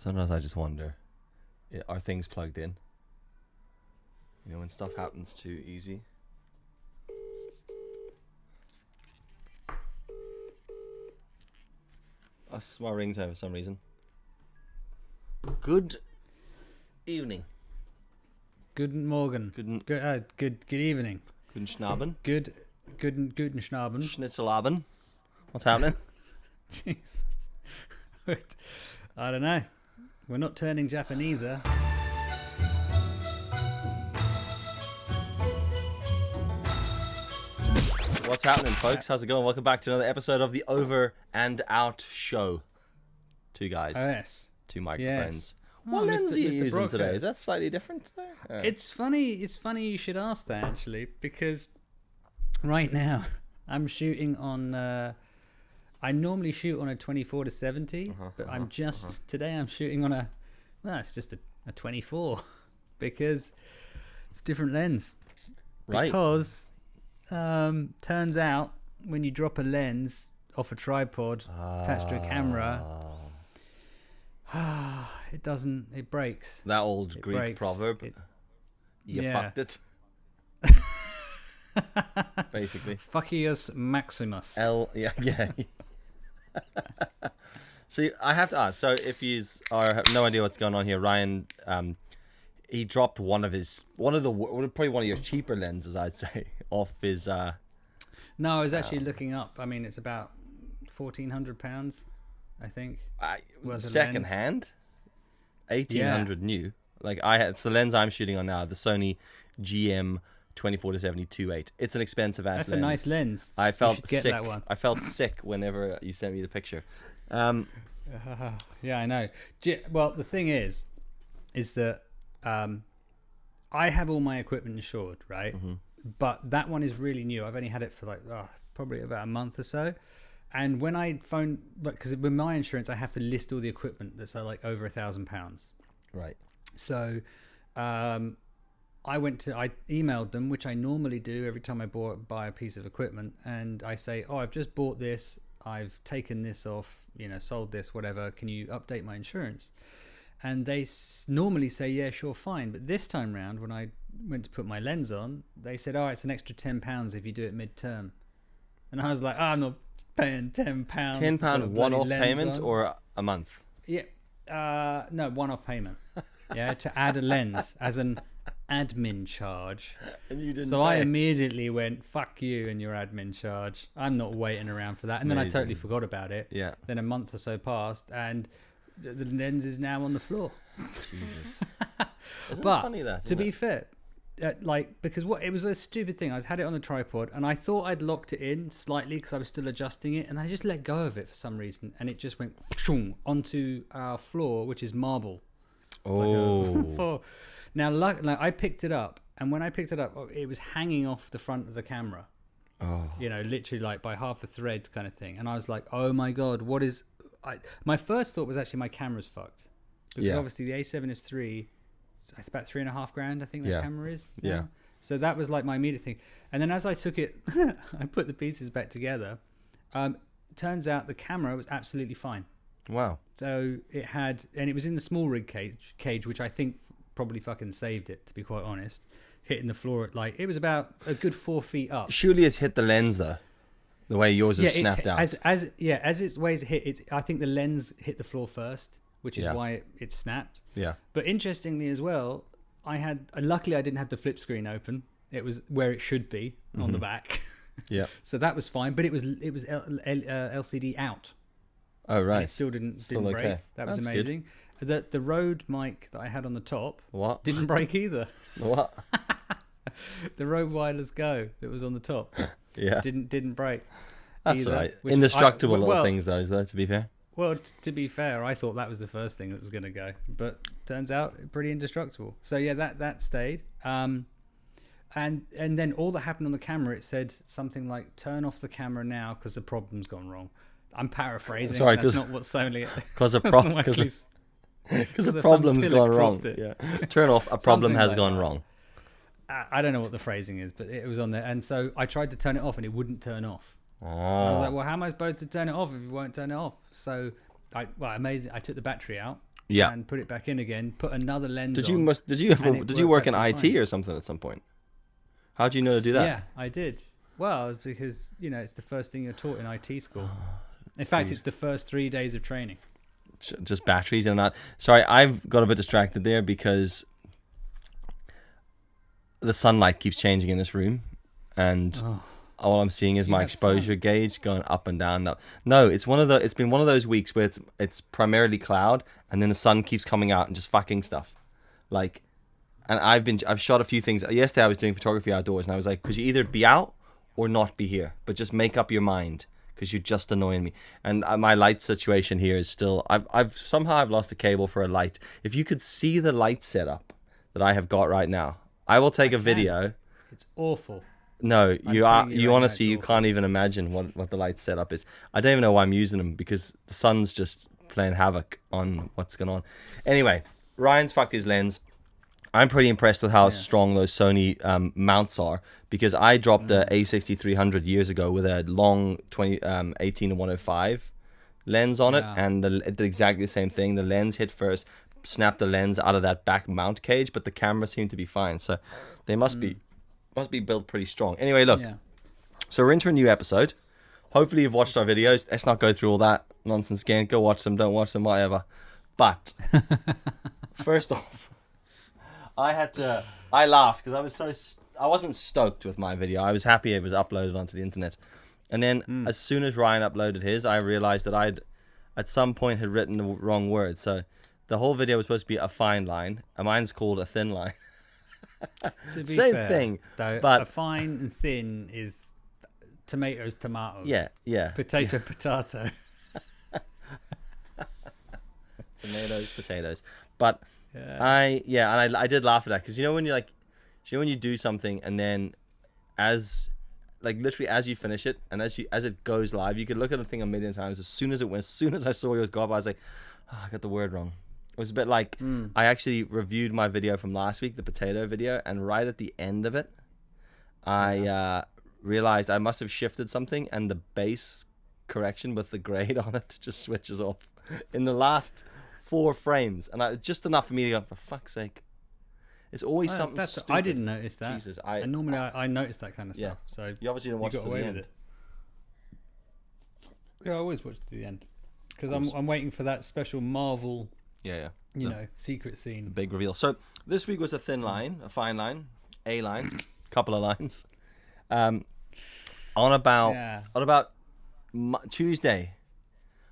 Sometimes I just wonder, are things plugged in? You know, when stuff happens too easy. That's my ringtone for some reason. Good evening. Guten Morgen. Good evening. Guten Schnaben. Guten Schnaben. Schnitzelabend. What's happening? Jesus. I don't know. We're not turning Japaneser. What's happening, folks? How's it going? Welcome back to another episode of the Over and Out show. Two guys. Oh, yes. Two microphones. Yes. What lens are you Mr. using Broadcast. today? Is that slightly different today? Oh. It's funny you should ask that, actually, because right now I'm shooting on I normally shoot on a 24-70, but today I'm shooting on it's just a 24 because it's a different lens. Right. Because turns out when you drop a lens off a tripod attached to a camera, it breaks. That old Greek breaks. proverb. You fucked it. Basically. Fuckius Maximus. Yeah. So I have to ask. So if you have no idea what's going on here, Ryan, he dropped one of your cheaper lenses, I'd say, off his. No, I was actually looking up. I mean, it's about £1,400, I think. Second hand, 1,800 new. Like it's the lens I'm shooting on now, the Sony GM 24-70 2.8. It's an expensive ass lens. That's a nice lens. I felt get sick. That one. I felt sick whenever you sent me the picture. Yeah, I know. Well, the thing is that I have all my equipment insured, right? Mm-hmm. But that one is really new. I've only had it for probably about a month or so. And when I phone, because with my insurance, I have to list all the equipment that's like over £1,000. Right. So, I emailed them, which I normally do every time I buy a piece of equipment, and I say, I've just bought this, I've taken this off, sold this, whatever. Can you update my insurance? And they normally say, yeah, sure, fine. But this time round, when I went to put my lens on, they said, it's an extra £10 if you do it mid-term. And I was like, I'm not paying £10. £10 one-off payment or a month? Yeah, no, one-off payment. Yeah, to add a lens as an admin charge. And you didn't. So I immediately went, fuck you and your admin charge. I'm not waiting around for that. And then I totally forgot about it. Yeah. Then a month or so passed and the lens is now on the floor. Jesus. Isn't but it funny that, to be fair, because it was a stupid thing. I had it on the tripod and I thought I'd locked it in slightly because I was still adjusting it, and I just let go of it for some reason, and it just went onto our floor, which is marble. Oh. Now, I picked it up, and when I picked it up, it was hanging off the front of the camera. Oh. Literally like by half a thread kind of thing. And I was like, oh my God, what is... my first thought was actually my camera's fucked. Because obviously the A7 is it's about $3,500, I think that camera is. Now. Yeah. So that was like my immediate thing. And then as I took it, I put the pieces back together. Turns out the camera was absolutely fine. Wow. So it was in the small rig cage, which I think probably fucking saved it, to be quite honest. Hitting the floor at it was about a good 4 feet up. Surely it's hit the lens though, the way yours is snapped out. As its ways hit, I think the lens hit the floor first, which is why it snapped. Yeah. But interestingly as well, luckily I didn't have the flip screen open. It was where it should be on the back. Yeah. So that was fine, but it was LCD out. Oh right. And it still didn't break. Okay. That was amazing. The Rode mic that I had on the top didn't break either. What? The Rode Wireless Go that was on the top didn't break. That's either, all right. Indestructible little things though, to be fair. Well, to be fair, I thought that was the first thing that was going to go, but turns out pretty indestructible. So yeah, that stayed. And then all that happened on the camera, it said something like, turn off the camera now because the problem's gone wrong. I'm paraphrasing. Sorry, that's not what Sony... Because a problem's gone wrong. Yeah. Turn off, a problem has gone wrong. I don't know what the phrasing is, but it was on there. And so I tried to turn it off and it wouldn't turn off. Oh. I was like, well, how am I supposed to turn it off if you won't turn it off? So, amazing. I took the battery out. Yeah. and put it back in again, put another lens Did on. Did you work in IT or something at some point? How do you know to do that? Yeah, I did. Well, because it's the first thing you're taught in IT school. In fact, it's the first 3 days of training. Just batteries and that. Sorry, I've got a bit distracted there because the sunlight keeps changing in this room, and all I'm seeing is my exposure gauge going up and down. No, it's been one of those weeks where it's primarily cloud, and then the sun keeps coming out and just fucking stuff. Like, and I've shot a few things. Yesterday I was doing photography outdoors, and I was like, could you either be out or not be here? But just make up your mind, because you're just annoying me. And my light situation here is still, I've somehow lost a cable for a light. If you could see the light setup that I have got right now, I will take a video. It's awful. No, you honestly, you can't even imagine what the light setup is. I don't even know why I'm using them, because the sun's just playing havoc on what's going on. Anyway, Ryan's fucked his lens. I'm pretty impressed with how strong those Sony mounts are, because I dropped the A6300 years ago with a long 18-105 lens on it, and it did exactly the same thing. The lens hit first, snapped the lens out of that back mount cage, but the camera seemed to be fine. So they must be built pretty strong. Anyway, look. Yeah. So we're into a new episode. Hopefully you've watched our videos. Let's not go through all that nonsense again. Go watch them, don't watch them, whatever. But first off, I laughed because I wasn't stoked with my video. I was happy it was uploaded onto the internet. And then as soon as Ryan uploaded his, I realized that I'd at some point had written the wrong word. So the whole video was supposed to be a fine line, and mine's called a thin line. To be Same fair, thing, though, but a fine and thin is tomatoes. Yeah. Potato. Tomatoes, potatoes. But I did laugh at that, because when you do something, and then literally as you finish it, and as it goes live, you could look at the thing a million times. As soon as I saw yours go up, I was like, I got the word wrong. It was a bit like I actually reviewed my video from last week, the potato video, and right at the end of it, I realized I must have shifted something, and the base correction with the grade on it just switches off in the last 4 frames, and just enough for me to go, for fuck's sake. It's always something stupid. I didn't notice that. Jesus, and normally I notice that kind of stuff. So you obviously didn't watch it to the end. Yeah, I always watch it to the end, because I'm waiting for that special Marvel. Secret scene. Big reveal. So this week was a thin line, a fine line, a line, couple of lines. On about Tuesday,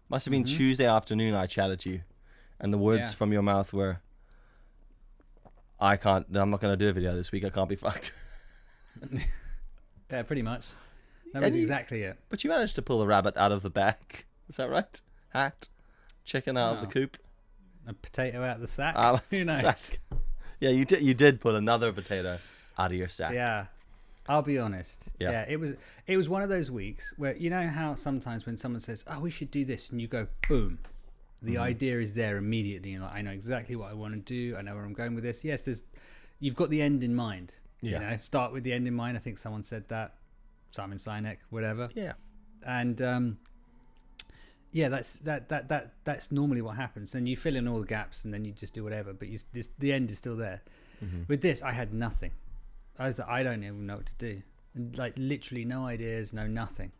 must have been Tuesday afternoon, I chatted to you, and the words from your mouth were, I'm not going to do a video this week, I can't be fucked. Yeah, pretty much. That was exactly it. But you managed to pull a rabbit out of the bag. Is that right? Hat, chicken out of the coop. A potato out of the sack. Who knows? Sack. Yeah, you did pull another potato out of your sack. Yeah, I'll be honest. Yeah, it was one of those weeks where, you know how sometimes when someone says, "Oh, we should do this," and you go, boom, the idea is there immediately. You're like, I know exactly what I want to do. I know where I'm going with this. Yes, you've got the end in mind. Yeah. Start with the end in mind. I think someone said that. Simon Sinek, whatever. Yeah. And that's normally what happens. Then you fill in all the gaps, and then you just do whatever. But the end is still there. With this, I had nothing. I was like, I don't even know what to do. And literally no ideas, no nothing.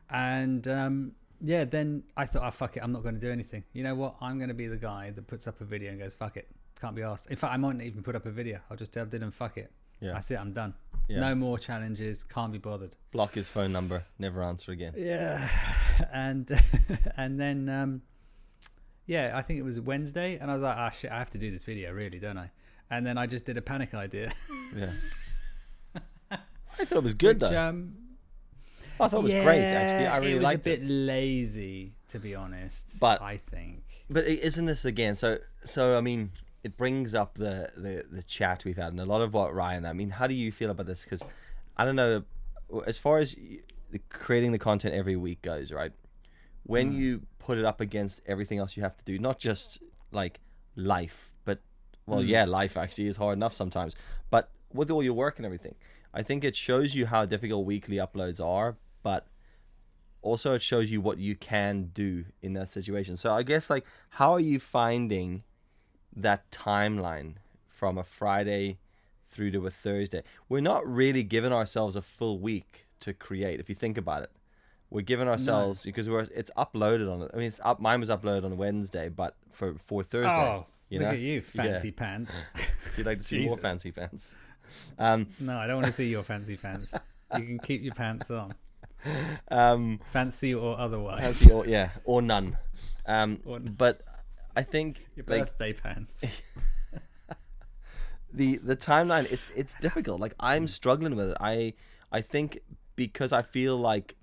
And then I thought, fuck it, I'm not going to do anything. You know what? I'm going to be the guy that puts up a video and goes, fuck it, can't be asked. In fact, I might not even put up a video. I'll just tell Dylan, fuck it. Yeah. That's it, I'm done. Yeah. No more challenges, can't be bothered. Block his phone number, never answer again. Yeah. And then I think it was Wednesday, and I was like, shit, I have to do this video, really, don't I? And then I just did a panic idea. Yeah. I thought it was good, though. I thought it was great, actually. I really liked it. It was a bit lazy, to be honest, but I think. But isn't this, again, so I mean, it brings up the chat we've had, and a lot of what Ryan, I mean, how do you feel about this? Because, I don't know, as far as creating the content every week goes, right? When you put it up against everything else you have to do, not just like life, but life actually is hard enough sometimes, but with all your work and everything, I think it shows you how difficult weekly uploads are, but also it shows you what you can do in that situation. So I guess, like, how are you finding that timeline from a Friday through to a Thursday, we're not really giving ourselves a full week to create. If you think about it, we're giving ourselves because it's uploaded on it. I mean, it's up. Mine was uploaded on Wednesday, but for Thursday. Oh, look at you, fancy pants. You'd like to see more fancy pants? No, I don't want to see your fancy pants. You can keep your pants on. Fancy or otherwise. Fancy or none. But I think your birthday pants. the timeline, it's difficult. Like, I'm struggling with it. I think because I feel like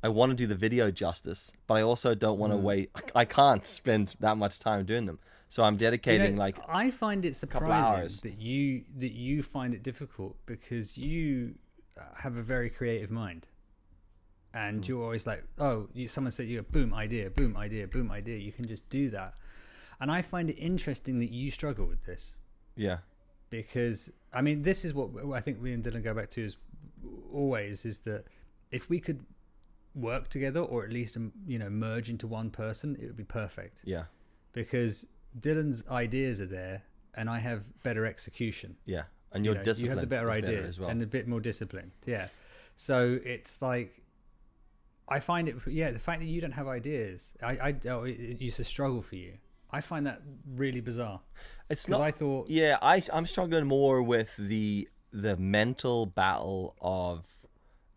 I want to do the video justice, but I also don't want to wait. I can't spend that much time doing them. So I'm dedicating I find it surprising that you find it difficult, because you have a very creative mind, and you're always like, someone said you boom idea, boom idea, boom idea. You can just do that, and I find it interesting that you struggle with this. Yeah, because I mean, this is what I think we and Dylan go back to is always, is that if we could work together, or at least merge into one person, it would be perfect. Yeah, because Dylan's ideas are there, and I have better execution. Yeah, and your discipline. You have the better ideas as well, and a bit more discipline. Yeah, so it's like, I find it. Yeah, the fact that you don't have ideas, it used to struggle for you. I find that really bizarre. It's not. I thought. Yeah, I'm struggling more with the mental battle of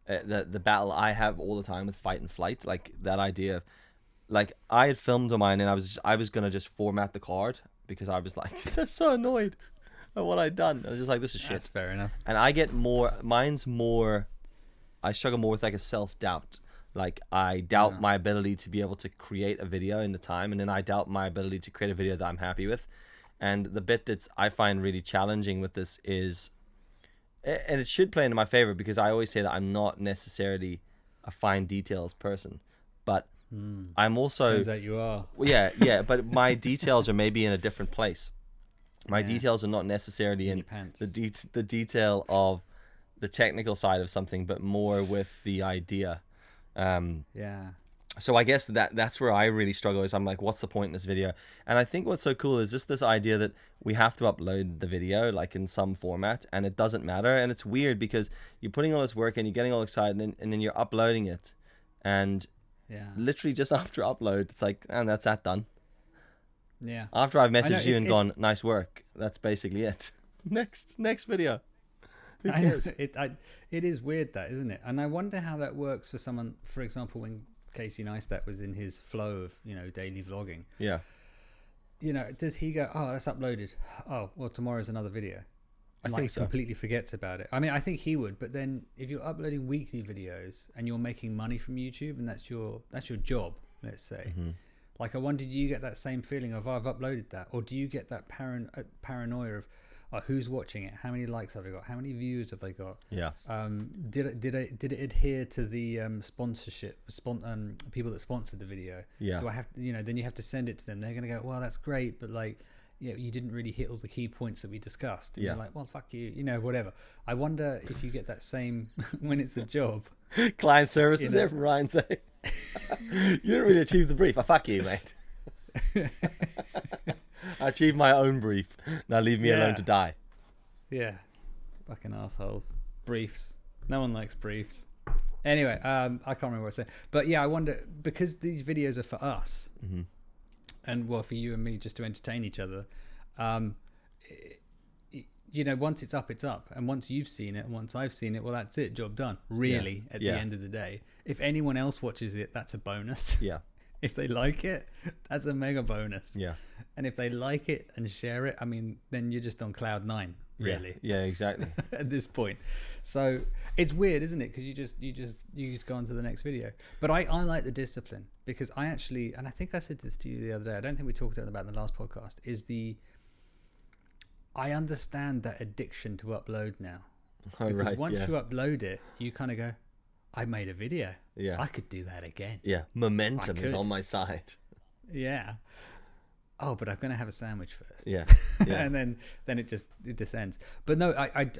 the battle I have all the time with fight and flight. Like, that idea of, like, I had filmed on mine, and I was gonna just format the card because I was like so annoyed at what I'd done. I was just like, this is shit. That's fair enough. And I get more. Mine's more. I struggle more with like a self-doubt. Like, I doubt my ability to be able to create a video in the time, and then I doubt my ability to create a video that I'm happy with. And the bit that's I find really challenging with this is, and it should play into my favor, because I always say that I'm not necessarily a fine details person, but I'm also. Turns out you are. Yeah, but my details are maybe in a different place. My details are not necessarily in the detail of the technical side of something, but more with the idea. So I guess that's where I really struggle, is I'm like, what's the point in this video? And I think what's so cool is just this idea that we have to upload the video like in some format, and it doesn't matter. And it's weird because you're putting all this work and you're getting all excited, and then you're uploading it, and literally just after upload, it's like, and that's that done. Yeah. After I've messaged you and gone, nice work, that's basically it. Next video. Who cares? It is weird, that, isn't it? And I wonder how that works for someone, for example, when Casey Neistat was in his flow of, daily vlogging. Yeah. Does he go, that's uploaded. Oh, well, tomorrow's another video. And I think so. Completely forgets about it. I mean, I think he would, but then if you're uploading weekly videos and you're making money from YouTube, and that's your job, let's say. Mm-hmm. Like, I wonder, do you get that same feeling of, I've uploaded that? Or do you get that paranoia of, who's watching it? How many likes have I got? How many views have I got? Yeah. Did it adhere to the sponsorship? People that sponsored the video. Yeah. Do I have then you have to send it to them. They're gonna go, well, that's great, but like, you didn't really hit all the key points that we discussed. And you're like, well, fuck you, whatever. I wonder if you get that same when it's a job. Client services there from Ryan say, you didn't really achieve the brief. Fuck you, mate. I achieved my own brief. Now leave me alone to die. Yeah. Fucking assholes. Briefs. No one likes briefs. Anyway, I can't remember what I was saying. But yeah, I wonder, because these videos are for us, and well, for you and me, just to entertain each other, once it's up, it's up. And once you've seen it, and once I've seen it, well, that's it. Job done. Really, at the end of the day. If anyone else watches it, that's a bonus. Yeah. If they like it, that's a mega bonus. Yeah. And if they like it and share it, I mean, then you're just on cloud 9, really. Yeah, exactly. At this point. So it's weird, isn't it? Because you just go on to the next video. But I like the discipline, because I actually, and I think I said this to you the other day, I don't think we talked about it in the last podcast, I understand that addiction to upload now. Oh, because right, once you upload it, you kind of go, I made a video. Yeah. I could do that again. Yeah. Momentum is on my side. Yeah. Oh, but I'm going to have a sandwich first. Yeah. And then it descends. But no, I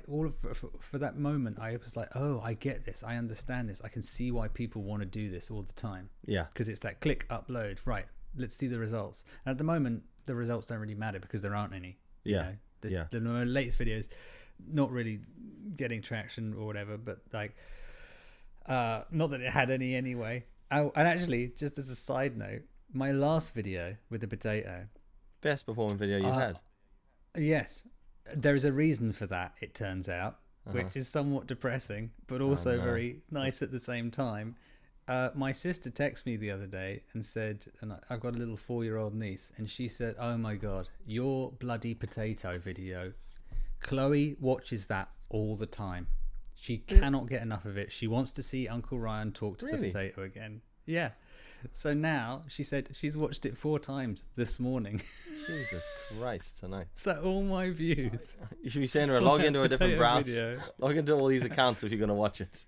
all of, for that moment, I was like, oh, I get this. I understand this. I can see why people want to do this all the time. Yeah. Because it's that click, upload. Right. Let's see the results. And at the moment, the results don't really matter because there aren't any. Yeah. The latest videos not really getting traction or whatever, but like not that it had any anyway. And actually, just as a side note, my last video with the potato, best performing video you've had. Yes, there is a reason for that, it turns out, which is somewhat depressing but also very nice at the same time. My sister texted me the other day and said, and I've got a little 4-year-old niece, and she said, "Oh my god, your bloody potato video, Chloe watches that all the time. She cannot get enough of it. She wants to see Uncle Ryan talk to the potato again." Yeah. So now she said she's watched it 4 times this morning. Jesus Christ, tonight. So all my views. You should be saying to her, log into a different browser. Log into all these accounts if you're going to watch it.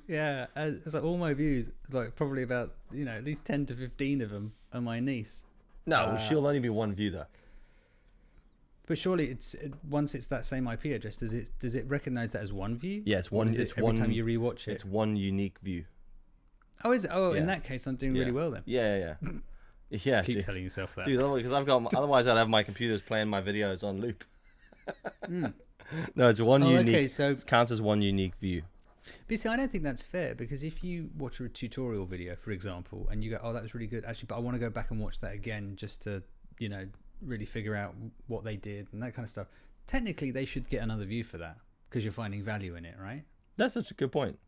Yeah, it's like all my views, like probably about, at least 10 to 15 of them are my niece. No, she'll only be one view though. But surely once it's that same IP address, does it recognize that as one view? Yeah, it's one. It's every time you rewatch it. It's one unique view. Oh, is it? Oh, in that case, I'm doing really well then. Yeah. Just keep telling yourself that, dude. Because otherwise I'd have my computers playing my videos on loop. No, it's one unique. Okay, so it counts as one unique view. But see, I don't think that's fair, because if you watch a tutorial video, for example, and you go, "Oh, that was really good," actually, but I want to go back and watch that again just to, really figure out what they did and that kind of stuff. Technically, they should get another view for that because you're finding value in it, right? That's such a good point.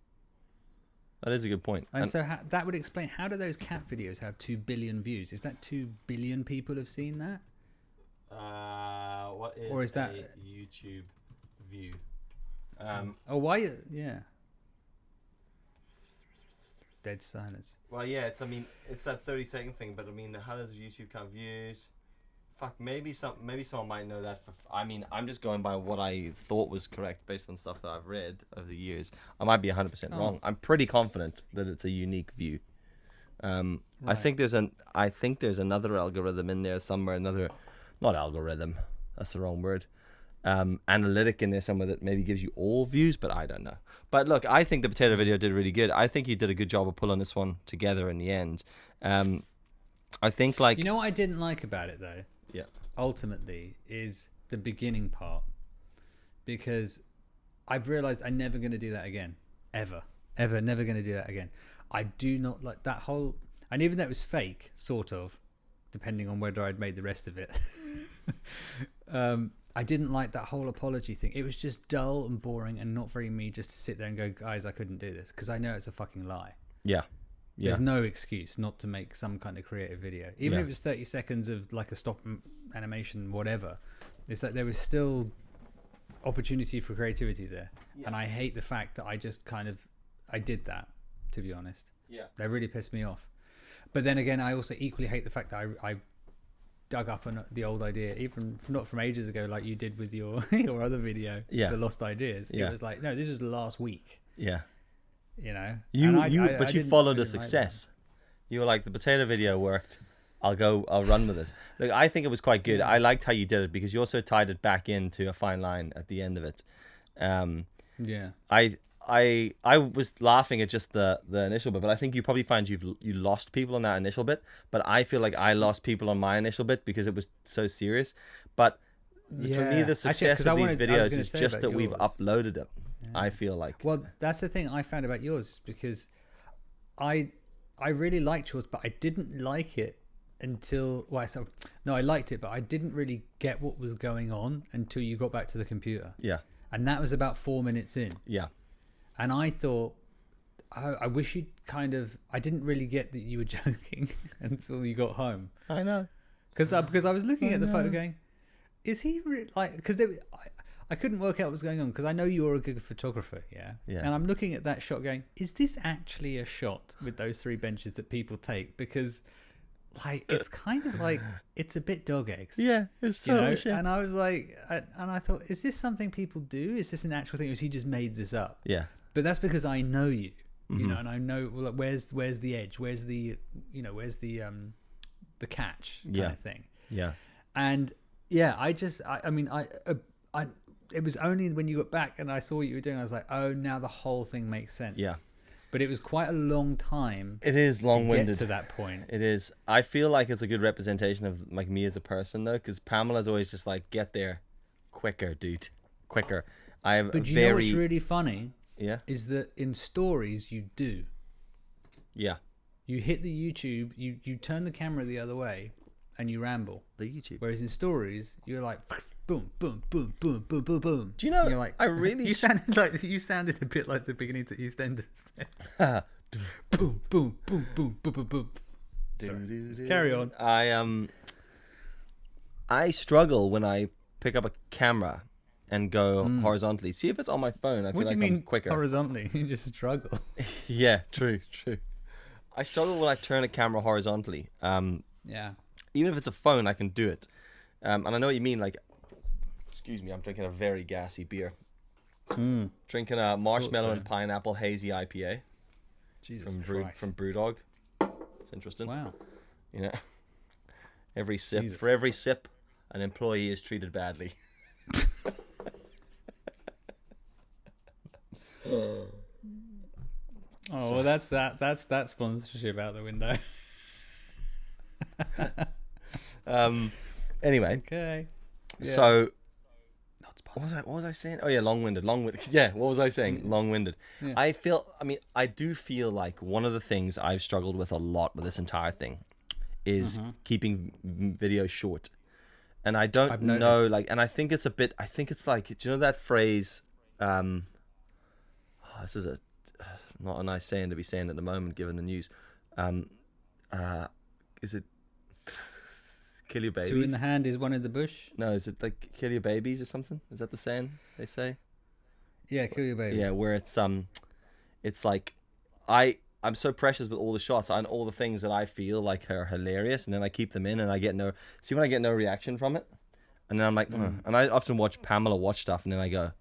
That is a good point. And so that would explain, how do those cat videos have 2 billion views? Is that 2 billion people have seen that? What is, or is that a YouTube view? Why? Yeah. Dead silence. Well, yeah, it's that 30-second thing, but how does YouTube count views? Fuck, maybe someone might know that. I'm just going by what I thought was correct based on stuff that I've read over the years. I might be 100% wrong. I'm pretty confident that it's a unique view. Right. I think there's another algorithm in there somewhere. Not algorithm. That's the wrong word. Analytic in there somewhere that maybe gives you all views, but I don't know. But look, I think the potato video did really good. I think you did a good job of pulling this one together in the end. I think what I didn't like about it though. Yeah. Ultimately, is the beginning part, because I've realized I'm never going to do that again, ever, never going to do that again. I do not like that whole, and even though it was fake, sort of, depending on whether I'd made the rest of it. I didn't like that whole apology thing. It was just dull and boring and not very me just to sit there and go, "Guys, I couldn't do this," because I know it's a fucking lie. Yeah. There's no excuse not to make some kind of creative video. Even if it was 30 seconds of like a stop animation, whatever. It's like there was still opportunity for creativity there. Yeah. And I hate the fact that I just I did that, to be honest. Yeah. That really pissed me off. But then again, I also equally hate the fact that I dug up on the old idea, even not from ages ago, like you did with your other video, the Lost Ideas. It was like, no, this was last week. Yeah. But you followed a success. You were like, the potato video worked. I'll run with it. Look, I think it was quite good. I liked how you did it because you also tied it back into a fine line at the end of it. I was laughing at just the initial bit, but I think you probably find you lost people on that initial bit. But I feel like I lost people on my initial bit because it was so serious. But for me, the success of these videos is just that we've uploaded them. I feel like. Well, that's the thing I found about yours, because I really liked yours, but I didn't like it until I liked it, but I didn't really get what was going on until you got back to the computer. Yeah. And that was about 4 minutes in. Yeah. And I thought, I wish you'd I didn't really get that you were joking until you got home. I know. Because I was looking at the photo going, is he because I couldn't work out what was going on, because I know you're a good photographer, yeah? And I'm looking at that shot going, is this actually a shot with those 3 benches that people take? Because it's kind of like, it's a bit dog eggs. Yeah, it's totally shit. And I was like, and I thought, is this something people do? Is this an actual thing, or has he just made this up? Yeah. But that's because I know you, and I know, well, where's the edge? Where's the catch kind of thing? Yeah. And it was only when you got back and I saw what you were doing, I was like, oh, now the whole thing makes sense. Yeah. But it was quite a long time. It is long-winded to get to that point. It is. I feel like it's a good representation of like me as a person though, because Pamela's always just like, get there quicker, dude, quicker. But you know what's really funny? Yeah. Is that in stories you do. Yeah. You hit the YouTube, you turn the camera the other way, and you ramble. The YouTube. Whereas in stories, you're like boom, boom, boom, boom, boom, boom, boom. Do you know? You're like, I really. You sounded a bit like the beginning to EastEnders there. Boom, boom, boom, boom, boom, boom, boom. Carry on. I struggle when I pick up a camera and go horizontally. See if it's on my phone. I feel like I'm quicker. Horizontally? You just struggle. Yeah, true. I struggle when I turn a camera horizontally. Yeah. Even if it's a phone, I can do it. And I know what you mean. Like, excuse me, I'm drinking a very gassy beer. Drinking a marshmallow and pineapple hazy IPA. Jesus from Brewdog. It's interesting. Wow. You know, for every sip, an employee is treated badly. Well, that's that sponsorship out the window. Anyway. Okay. Yeah. So, what was I saying? Oh yeah, long-winded. Yeah, what was I saying? Long-winded. Yeah. I do feel like one of the things I've struggled with a lot with this entire thing is keeping videos short. And I don't know, like, and I think it's like, do you know that phrase, this is not a nice saying to be saying at the moment, given the news. Is it kill your babies? 2 in the hand is 1 in the bush? No, is it like kill your babies or something? Is that the saying they say? Yeah, kill your babies. Yeah, where it's like, I'm so precious with all the shots and all the things that I feel like are hilarious, and then I keep them in and I get no reaction from it, and then I'm like, and I often watch Pamela watch stuff and then I go,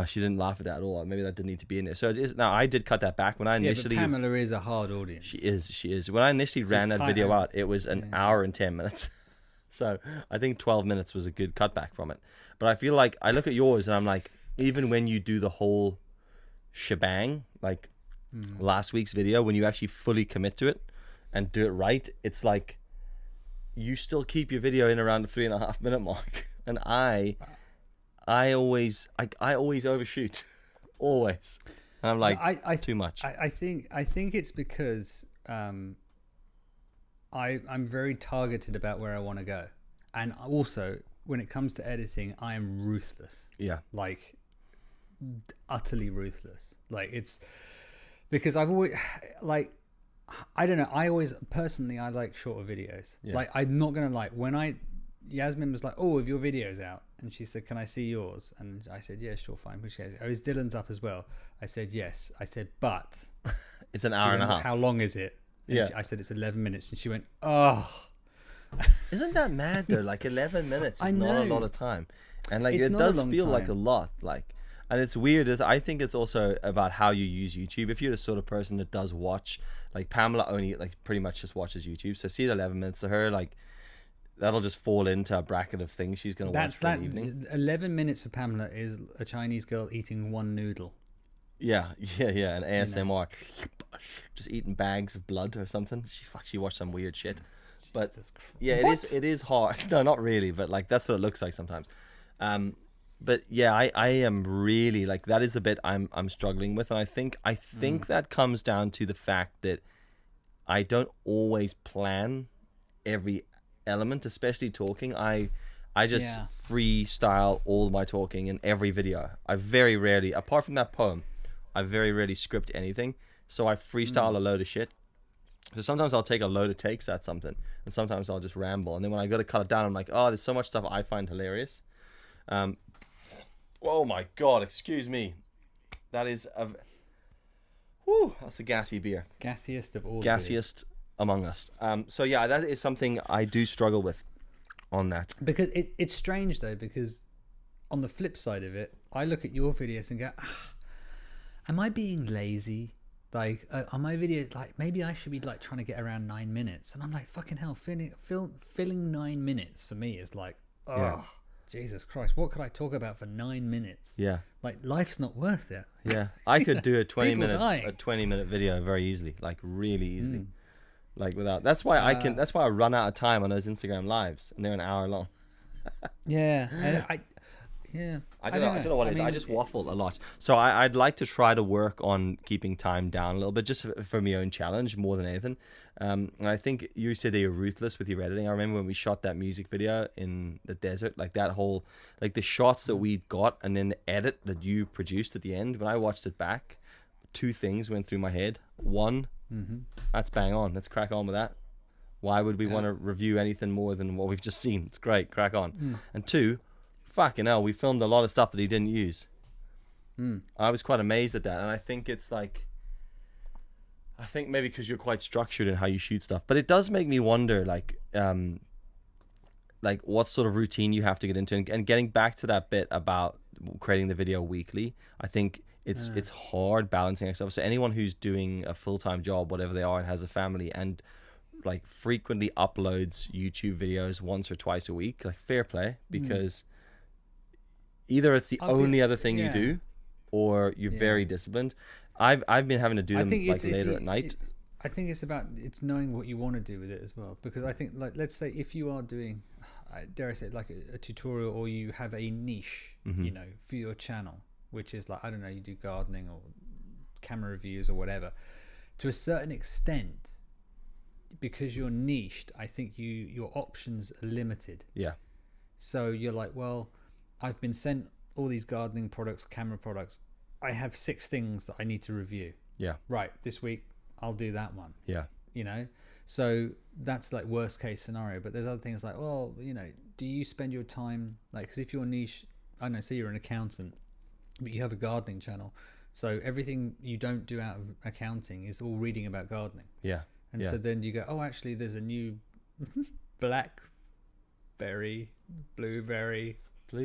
she didn't laugh at that at all. Maybe that didn't need to be in there. So it is. Now I did cut that back when I initially. But Pamela is a hard audience. She is. When I initially ran that video out, it was an hour and 10 minutes. So I think 12 minutes was a good cutback from it. But I feel like I look at yours and I'm like, even when you do the whole shebang, like last week's video, when you actually fully commit to it and do it right, it's like you still keep your video in around the 3.5 minute mark, and I always overshoot, always. And I'm like, too much. I think it's because I'm very targeted about where I want to go, and also when it comes to editing, I am ruthless. Yeah, like utterly ruthless. Like it's because I've always like. I don't know. I always personally I like shorter videos. Yeah. Like I'm not gonna like when Yasmin was like, "Oh, have your videos out?" and she said, "Can I see yours?" And I said, "Yeah, sure, fine." But she said, "Oh, is Dillon's up as well?" I said, "Yes." I said, "But it's an hour and a half. How long is it?" And yeah. I said, "It's 11 minutes," and she went, "Oh." Isn't that mad though? Like 11 minutes is not a lot of time, and like it does feel like a lot. Like. And it's weird. I think it's also about how you use YouTube. If you're the sort of person that does watch, like Pamela only like pretty much just watches YouTube. So see the 11 minutes to her, like that'll just fall into a bracket of things she's going to watch for the evening. 11 minutes for Pamela is a Chinese girl eating one noodle. Yeah. An ASMR. Just eating bags of blood or something. She watched some weird shit. But yeah, it is hard. No, not really. But like that's what it looks like sometimes. But yeah, I am really like that is the bit I'm struggling with, and I think that comes down to the fact that I don't always plan every element, especially talking. I just freestyle all my talking in every video. I very rarely, apart from that poem, I very rarely script anything. So I freestyle a load of shit. So sometimes I'll take a load of takes at something, and sometimes I'll just ramble. And then when I go to cut it down, I'm like, oh, there's so much stuff I find hilarious. Oh my God! Excuse me. That is that's a gassy beer. Gassiest of all. Gassiest among us. So yeah, that is something I do struggle with on that. Because it's strange though, because on the flip side of it, I look at your videos and go, am I being lazy? Like on my videos, like maybe I should be like trying to get around 9 minutes, and I'm like, fucking hell, filling 9 minutes for me is like, Jesus Christ, what could I talk about for 9 minutes? Yeah. Like, life's not worth it. Yeah. I could do a 20 dying. minute video very easily, like really easily. Like without, that's why I run out of time on those Instagram lives, and they're an hour long. Yeah. I don't know what it is. I just waffle a lot. So I'd like to try to work on keeping time down a little bit, just for my own challenge more than anything. And I think you said that you're ruthless with your editing. I remember when we shot that music video in the desert, like that whole, like the shots that we got and then the edit that you produced at the end. When I watched it back, 2 things went through my head. One, that's bang on. Let's crack on with that. Why would we want to review anything more than what we've just seen? It's great. Crack on. And 2, fucking hell, we filmed a lot of stuff that he didn't use. I was quite amazed at that. And I think it's like, I think maybe because you're quite structured in how you shoot stuff, but it does make me wonder, like what sort of routine you have to get into. And getting back to that bit about creating the video weekly, I think it's hard balancing stuff. So anyone who's doing a full-time job, whatever they are, and has a family and like frequently uploads YouTube videos once or twice a week, like fair play, because either it's the only other thing you do, or you're very disciplined. I've been having to do them like later at night. I think it's knowing what you want to do with it as well, because I think, like, let's say if you are doing, dare I say it, like a tutorial, or you have a niche, you know, for your channel, which is like, I don't know, you do gardening or camera reviews or whatever, to a certain extent, because you're niched, I think your options are limited. Yeah. So you're like, well, I've been sent all these gardening products, camera products. I have 6 things that I need to review. Yeah. Right. This week, I'll do that one. Yeah. You know? So that's like worst case scenario. But there's other things like, well, you know, do you spend your time, like, because if your niche, I don't know, say you're an accountant, but you have a gardening channel. So everything you don't do out of accounting is all reading about gardening. Yeah. And so then you go, oh, actually, there's a new blackberry, blueberry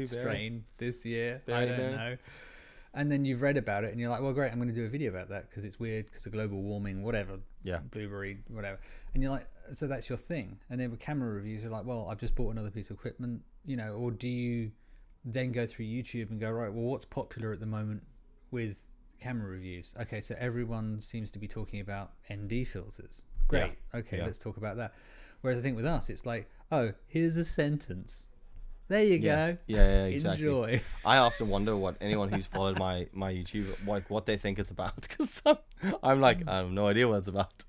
strain this year. I don't know. And then you've read about it and you're like, well, great, I'm going to do a video about that because it's weird because of global warming, whatever. Yeah. Blueberry, whatever. And you're like, so that's your thing. And then with camera reviews, you're like, well, I've just bought another piece of equipment, you know, or do you then go through YouTube and go, right, well, what's popular at the moment with camera reviews? Okay, so everyone seems to be talking about ND filters. Great. Yeah. Okay, let's talk about that. Whereas I think with us, it's like, oh, here's a sentence. There you go. Yeah, exactly. Enjoy. I often wonder what anyone who's followed my YouTube, like what they think it's about, because I'm like, I have no idea what it's about.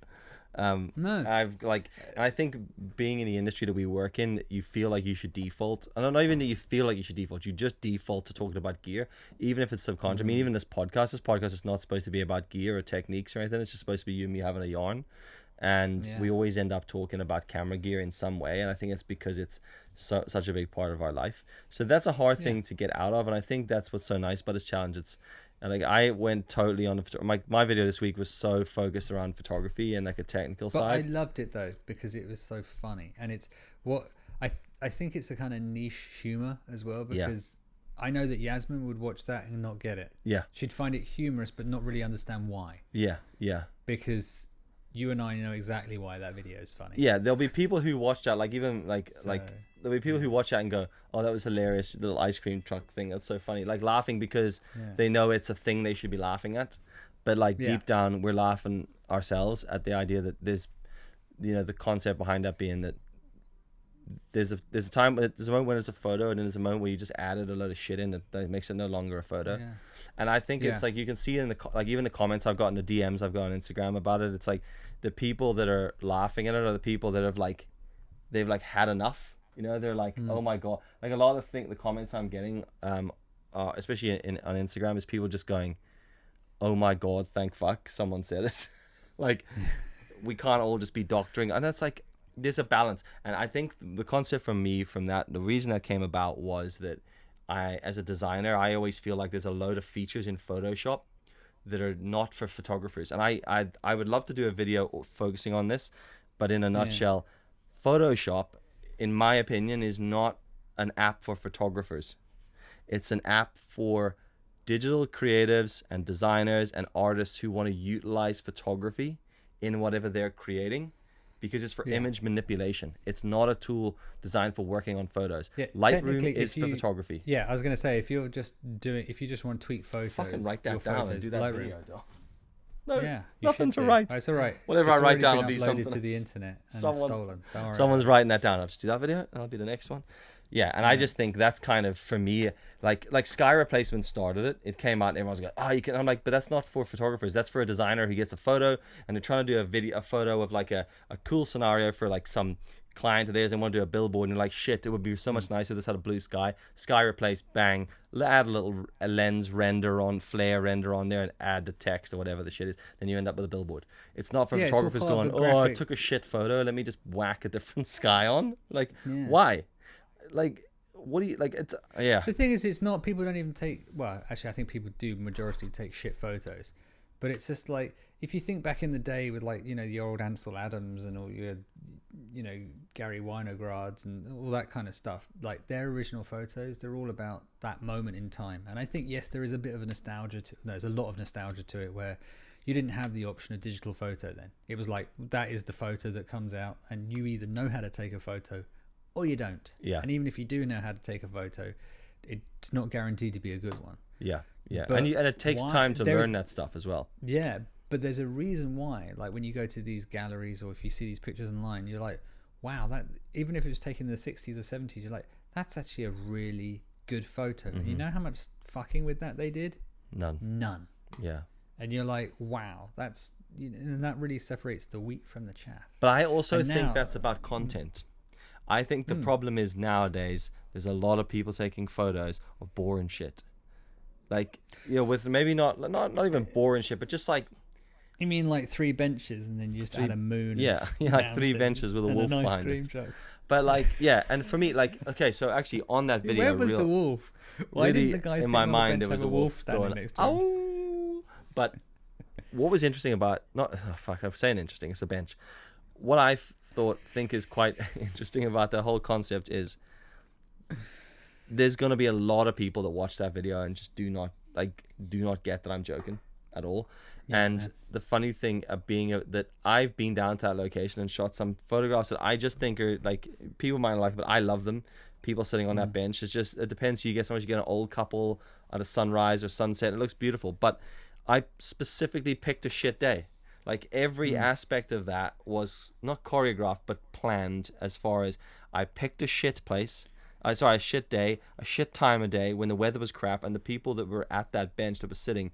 No. I think being in the industry that we work in, you feel like you should default. And not even that you feel like you should default, you just default to talking about gear, even if it's subconscious. I mean, even this podcast is not supposed to be about gear or techniques or anything. It's just supposed to be you and me having a yarn. And we always end up talking about camera gear in some way, and I think it's because it's such a big part of our life. So that's a hard thing to get out of, and I think that's what's so nice about this challenge. It's like I went totally on my video this week was so focused around photography and like a technical side. I loved it though because it was so funny, and it's what I think it's a kind of niche humor as well, because I know that Yasmin would watch that and not get it. Yeah, she'd find it humorous but not really understand why. Yeah, because you and I know exactly why that video is funny. Yeah, there'll be people who watch that, like even like there'll be people who watch that and go, "Oh, that was hilarious! Little ice cream truck thing. That's so funny." Like laughing because they know it's a thing they should be laughing at, but like deep down, we're laughing ourselves at the idea that there's, you know, the concept behind that being that there's a moment when it's a photo, and then there's a moment where you just added a lot of shit in that makes it no longer a photo. Yeah. And I think it's like you can see it in like even the comments I've gotten, the DMs I've got on Instagram about it. It's like the people that are laughing at it are the people that have they've had enough. You know, they're like, oh my god. Like a lot of the comments I'm getting, especially on Instagram, is people just going, oh my god, thank fuck someone said it. Like we can't all just be doctoring, and that's like. There's a balance, and I think the concept from that, the reason that came about was that I, as a designer, I always feel like there's a load of features in Photoshop that are not for photographers, and I would love to do a video focusing on this, but in a nutshell, Photoshop, in my opinion, is not an app for photographers. It's an app for digital creatives and designers and artists who want to utilize photography in whatever they're creating. because it's for image manipulation. It's not a tool designed for working on photos. Yeah, Lightroom is for photography. Yeah, I was going to say, if you just want to tweak photos, fucking write that down and do that Lightroom. video, dog. No, yeah, nothing to write. It's all right. Whatever it's I write down will be uploaded something to the internet and stolen. Don't worry. Someone's writing that down. I'll just do that video and I'll be the next one. Yeah, and I just think that's kind of, for me, like Sky Replacement started it. It came out and everyone's like, oh, you can. I'm like, but that's not for photographers. That's for a designer who gets a photo and they're trying to do a photo of like a cool scenario for like some client of theirs. They want to do a billboard and you're like, shit, it would be so much nicer if this had a blue sky. Sky Replace, bang, add a lens render on, flare render on there and add the text or whatever the shit is. Then you end up with a billboard. It's not for photographers going, oh, I took a shit photo. Let me just whack a different sky on. Like, why? Like, what do you like? It's The thing is, it's not. People don't even take. Well, actually, I think people do majority take shit photos, but it's just like, if you think back in the day with like, you know, the old Ansel Adams and all your, you know, Gary Winograds and all that kind of stuff. Like their original photos, they're all about that moment in time. And I think yes, there is a bit of a nostalgia to. There's a lot of nostalgia to it where you didn't have the option of digital photo then. It was like, that is the photo that comes out, and you either know how to take a photo or you don't. Yeah. And even if you do know how to take a photo, it's not guaranteed to be a good one. Yeah. And it takes time to learn that stuff as well. Yeah, but there's a reason why. Like when you go to these galleries or if you see these pictures online, you're like, wow, that, even if it was taken in the 60s or 70s, you're like, that's actually a really good photo. Mm-hmm. You know how much fucking with that they did? None. Yeah. And you're like, wow, that's, you know, and that really separates the wheat from the chaff. But I also think that's about content. I think the problem is nowadays there's a lot of people taking photos of boring shit, like, you know, with maybe not even boring shit, but just like, you mean like 3 benches and then you just add a moon? Yeah, like 3 benches with a wolf behind it. But like, yeah, and for me, like, okay, so actually on that video, where was the wolf? Why really, didn't the guy in my mind there was a wolf going, next to him? Oh, but what was interesting about I'm saying interesting, it's a bench. What I think is quite interesting about that whole concept is there's going to be a lot of people that watch that video and just do not get that I'm joking at all. Yeah, and man. The funny thing of being that I've been down to that location and shot some photographs that I just think are like, people might not like, but I love them. People sitting on that bench. It's just, it depends who you get. Sometimes you get an old couple at a sunrise or sunset. It looks beautiful. But I specifically picked a shit day. Like every aspect of that was not choreographed, but planned, as far as I picked a shit place. A shit day, a shit time of day when the weather was crap, and the people that were at that bench that was sitting,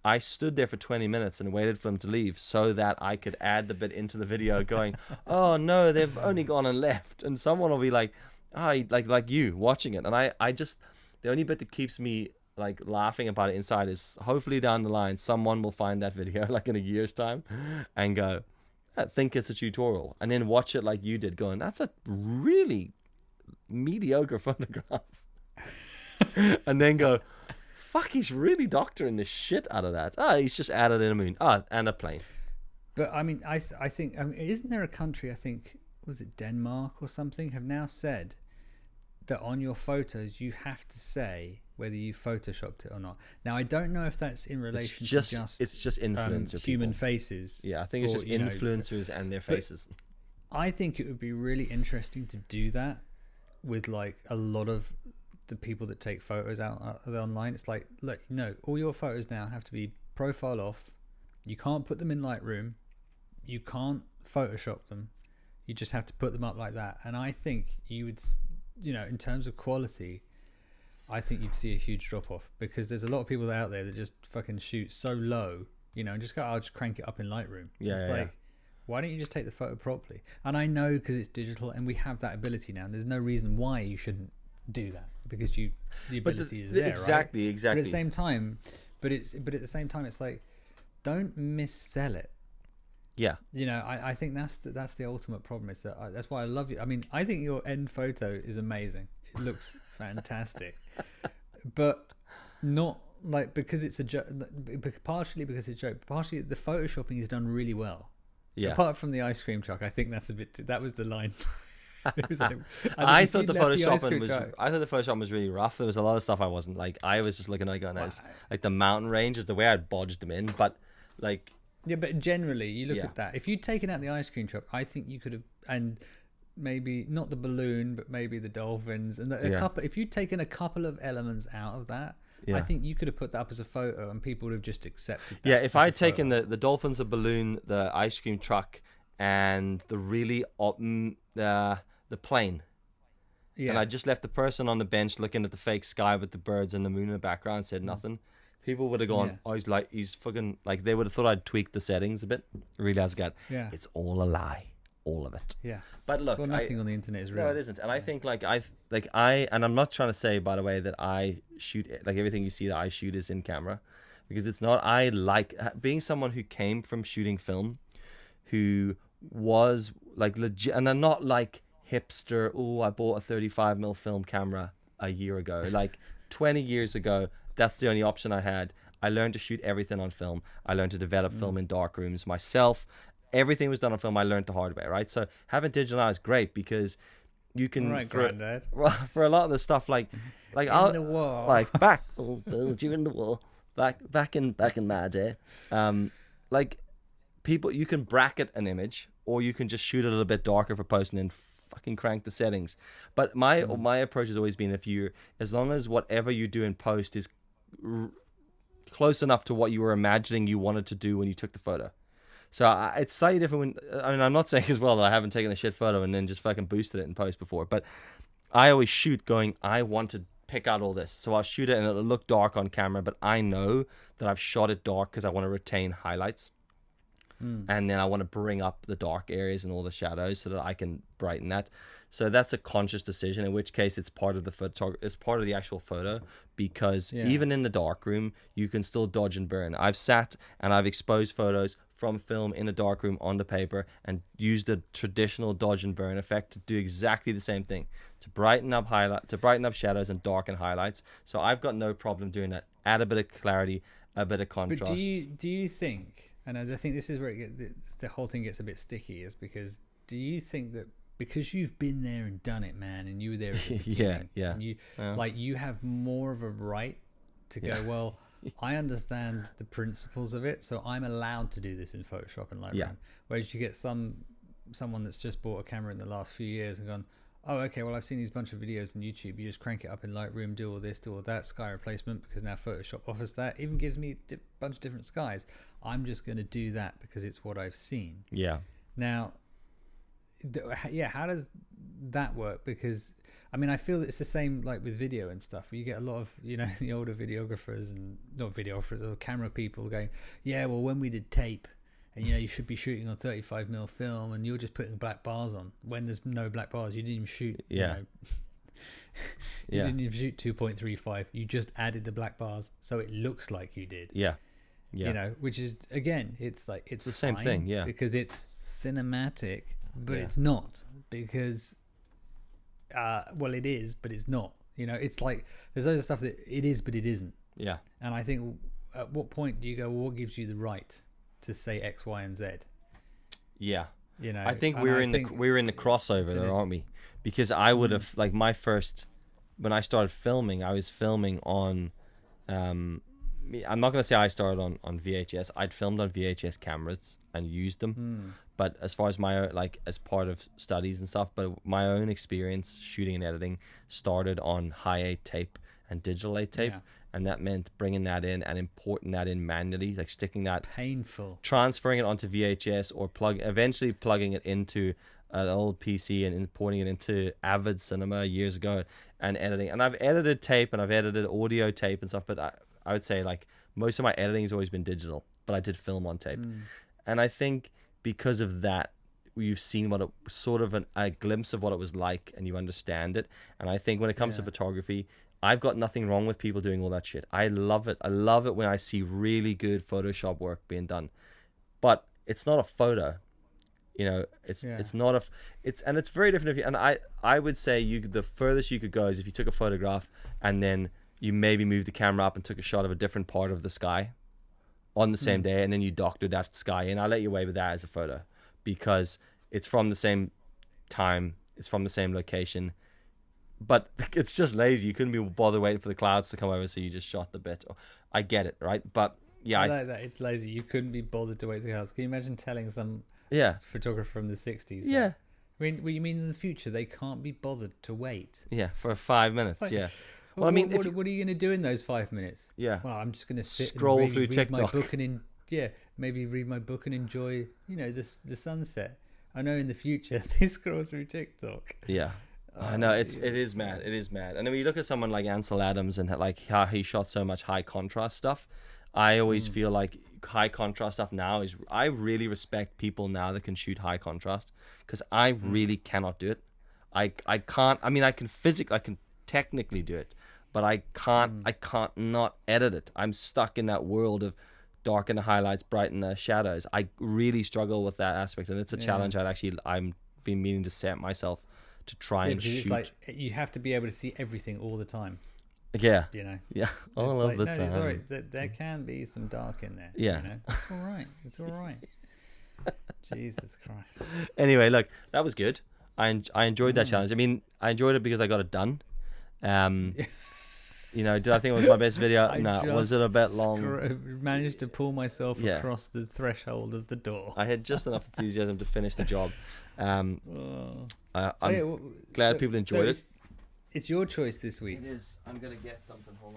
I stood there for 20 minutes and waited for them to leave so that I could add the bit into the video going, oh no, they've only gone and left. And someone will be like, like you watching it. And I just, the only bit that keeps me like laughing about it inside is hopefully down the line someone will find that video like in a year's time and go, I think it's a tutorial, and then watch it like you did going, that's a really mediocre photograph. And then go, fuck, he's really doctoring the shit out of that. He's just added in a moon and a plane. But I mean, I think isn't there a country, I think, was it Denmark or something, have now said that on your photos you have to say whether you photoshopped it or not. Now I don't know if that's in relation to it's just influencer human people. Faces. Yeah, I think it's just influencers and their faces. I think it would be really interesting to do that with like a lot of the people that take photos out online. It's like, look, no, all your photos now have to be profile off. You can't put them in Lightroom. You can't Photoshop them. You just have to put them up like that. And I think you would, you know, in terms of quality, I think you'd see a huge drop off, because there's a lot of people out there that just fucking shoot so low, you know, and just go, I'll just crank it up in Lightroom. Yeah, it's like, why don't you just take the photo properly? And I know because it's digital and we have that ability now, and there's no reason why you shouldn't do that, because the ability is there, exactly, right? Exactly. But at the same time, it's like, don't missell it. Yeah, you know, I think that's the ultimate problem. Is that's why I love you. I mean, I think your end photo is amazing. It looks fantastic, but not like because it's a joke. Partially because it's a joke. Partially the photoshopping is done really well. Yeah. Apart from the ice cream truck, I think that's a bit. That was the line. Like, I thought the Photoshop was really rough. There was a lot of stuff I wasn't like. I was just looking at it going, like the mountain ranges, the way I'd bodged them in, but like. Yeah, but generally, you look Yeah. at that. If you'd taken out the ice cream truck, I think you could have, and maybe not the balloon, but maybe the dolphins and a Yeah. couple. If you'd taken a couple of elements out of that, Yeah. I think you could have put that up as a photo, and people would have just accepted that. Yeah, if as a I'd taken photo. the dolphins, the balloon, the ice cream truck, and the really the plane, and I just left the person on the bench looking at the fake sky with the birds and the moon in the background, and said nothing, people would have gone, Yeah. oh, he's fucking, like, they would have thought I'd tweaked the settings a bit. Really has got, Yeah. it's all a lie, all of it. Yeah. But look, Well, nothing on the internet is real. no, it isn't. And I think and I'm not trying to say, by the way, that I shoot, like, everything you see that I shoot is in camera, because it's not. I like being someone who came from shooting film, who was like legit, and I'm not like hipster. Oh, I bought a 35mm film camera a year ago. Like 20 years ago, that's the only option I had. I learned to shoot everything on film. I learned to develop film in dark rooms myself. Everything was done on film. I learned the hard way, right? So having digital now is great, because you can, All right, Granddad. for a lot of the stuff, like In the war. like back during the war, back in my day, like, people, you can bracket an image, or you can just shoot it a little bit darker for posting and fucking crank the settings. But my approach has always been, as long as whatever you do in post is close enough to what you were imagining you wanted to do when you took the photo. So it's slightly different when, I mean, I'm not saying as well that I haven't taken a shit photo and then just fucking boosted it in post before, but I always shoot going, I want to pick out all this. So I'll shoot it and it'll look dark on camera, but I know that I've shot it dark because I want to retain highlights. And then I want to bring up the dark areas and all the shadows so that I can brighten that. So that's a conscious decision, in which case it's part of it's part of the actual photo, because even in the dark room, you can still dodge and burn. I've sat and I've exposed photos from film in a dark room onto paper and used the traditional dodge and burn effect to do exactly the same thing, to brighten up shadows and darken highlights. So I've got no problem doing that. Add a bit of clarity, a bit of contrast. But do you think, and I think this is where the whole thing gets a bit sticky, is because do you think that because you've been there and done it, man, and you were there at the beginning, and you have more of a right to go, well, I understand the principles of it, so I'm allowed to do this in Photoshop and Lightroom. Whereas you get someone that's just bought a camera in the last few years and gone, oh, okay, well, I've seen these bunch of videos on YouTube. You just crank it up in Lightroom, do all this, do all that, sky replacement, because now Photoshop offers that. Even gives me a bunch of different skies. I'm just going to do that because it's what I've seen. Yeah. Now, how does that work? Because, I mean, I feel that it's the same like with video and stuff, where you get a lot of, the older videographers and not videographers or camera people going, yeah, well, when we did tape, and you should be shooting on 35mm film, and you're just putting black bars on when there's no black bars. You didn't even shoot. You didn't even shoot 2.35. You just added the black bars, so it looks like you did. Yeah. Which is, again, it's like it's the same thing. Yeah. Because it's cinematic, but it's not, because well, it is, but it's not. It's like there's other stuff that it is, but it isn't. Yeah. And I think, at what point do you go, well, what gives you the right to say X, Y, and Z? Yeah. I think we're in the crossover there, aren't we? Because I would have, like, when I started filming, I was filming on, I'm not going to say I started on VHS. I'd filmed on VHS cameras and used them. But as far as as part of studies and stuff, but my own experience shooting and editing started on high 8 tape and digital 8 tape. And that meant bringing that in and importing that in manually, like sticking that, painful, transferring it onto VHS, or eventually plugging it into an old PC and importing it into Avid Cinema years ago and editing. And I've edited tape and I've edited audio tape and stuff, but I would say, like, most of my editing has always been digital, but I did film on tape. And I think because of that, you've seen what a glimpse of what it was like, and you understand it. And I think when it comes to photography, I've got nothing wrong with people doing all that shit. I love it. I love it when I see really good Photoshop work being done. But it's not a photo. It's not it's very different and I would say the furthest you could go is if you took a photograph and then you maybe moved the camera up and took a shot of a different part of the sky on the same day, and then you doctored that sky in. I'll let you away with that as a photo, because it's from the same time, it's from the same location. But it's just lazy. You couldn't be bothered waiting for the clouds to come over, so you just shot the bit. I get it, right? But Yeah, I like that. It's lazy. You couldn't be bothered to wait 6 hours. Can you imagine telling some photographer from the 60s? Yeah. That? I mean, what you mean in the future they can't be bothered to wait? Yeah, for 5 minutes. Like, yeah. Well, I mean, what are you going to do in those 5 minutes? Yeah. Well, I'm just going to sit scroll and through read TikTok. my book and maybe read my book and enjoy, the sunset. I know in the future they scroll through TikTok. Yeah. I know it is mad. It is mad. And then when you look at someone like Ansel Adams and like how he shot so much high contrast stuff, I always feel like high contrast stuff now is, I really respect people now that can shoot high contrast, because I really cannot do it. I can't. I mean, I can technically do it, but I can't not edit it. I'm stuck in that world of darken the highlights, brighten the shadows. I really struggle with that aspect, and it's a challenge I'm been meaning to set myself to try and shoot. It's like you have to be able to see everything all the time. Yeah. Yeah, all of the time. It's all right. There can be some dark in there. Yeah. It's all right. It's all right. Jesus Christ. Anyway, look, that was good. I enjoyed that challenge. I mean, I enjoyed it because I got it done. Did I think it was my best video? No. Was it a bit long? Managed to pull myself across the threshold of the door. I had just enough enthusiasm to finish the job. I'm glad people enjoyed it. It's your choice this week. It is. I'm gonna get something. Hold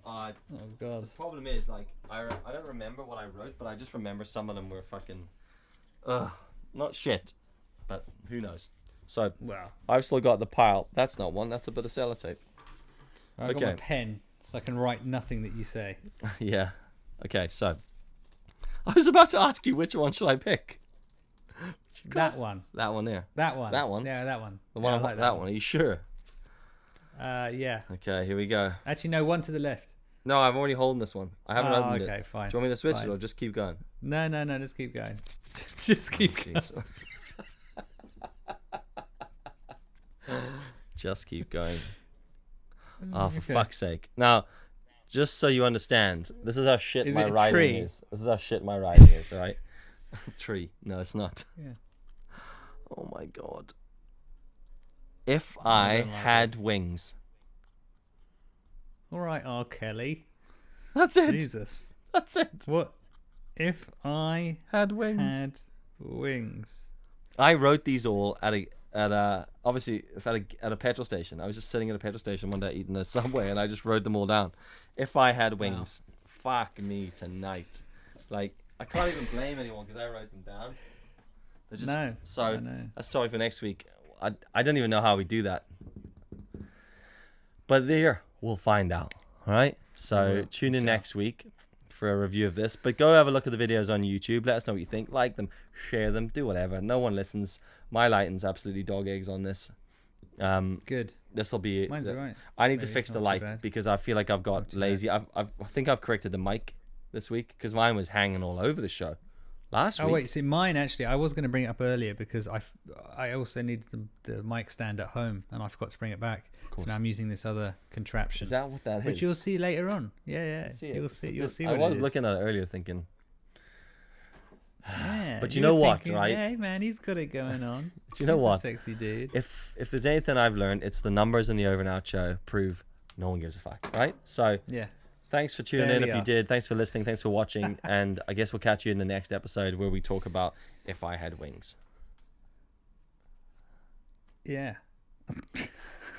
on. Oh God. The problem is, like, I don't remember what I wrote, but I just remember some of them were fucking, not shit, but who knows. So I've still got the pile. That's not one. That's a bit of sellotape. I've got my pen, so I can write nothing that you say. Yeah. Okay. So I was about to ask you, which one should I pick? That one. That one there. That one. That one. Yeah, that one. The one. Like that one. Are you sure? Yeah. Okay, here we go. Actually, no, one to the left. No, I'm already holding this one. I haven't opened it. Okay, fine. Do you want me to switch it or just keep going? No, just keep going. Just keep going. Just keep going. Oh, for fuck's sake. Now, just so you understand, this is how shit my writing is. This is how shit my writing is, alright? Tree. No, it's not. Yeah. Oh my God. If I had wings. All right, R. Kelly. That's it. Jesus. That's it. What? If I had wings. Had wings. I wrote these all at a petrol station. I was just sitting at a petrol station one day eating a Subway, and I just wrote them all down. If I had wings. Wow. Fuck me tonight. Like, I can't even blame anyone because I wrote them down. So that's a topic for next week. I don't even know how we do that. But there, we'll find out. All right? So tune in next week for a review of this. But go have a look at the videos on YouTube. Let us know what you think. Like them, share them, do whatever. No one listens. My lighting's absolutely dog eggs on this. Good. This will be... Mine's all right. I need to fix the light because I feel like I've got lazy. I think I've corrected the mic this week because mine was hanging all over the show last week. Oh wait, see, mine actually, I was going to bring it up earlier because I also needed the mic stand at home and I forgot to bring it back. So now I'm using this other contraption. Is that what that is? Which you'll see later on. Yeah. You'll see what it is. I was looking at it earlier thinking. Yeah, but you know what, right? Hey man, he's got it going on. Do you know what? A sexy dude. If there's anything I've learned, it's the numbers in the OverAndOut show prove no one gives a fuck, right? So yeah. Thanks for tuning in if you did. Thanks for listening. Thanks for watching. And I guess we'll catch you in the next episode where we talk about If I Had Wings. Yeah.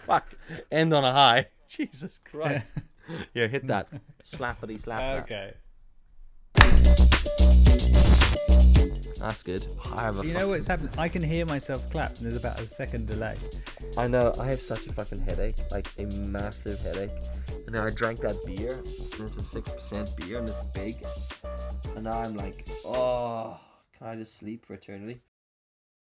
Fuck. End on a high. Jesus Christ. Yeah, hit that. Slappity slap. Okay. That's good. You know what's happening? I can hear myself clap and there's about a second delay. I know. I have such a fucking headache. Like a massive headache. And then I drank that beer. And it's a 6% beer and it's big. And now I'm like, oh, can I just sleep for eternity?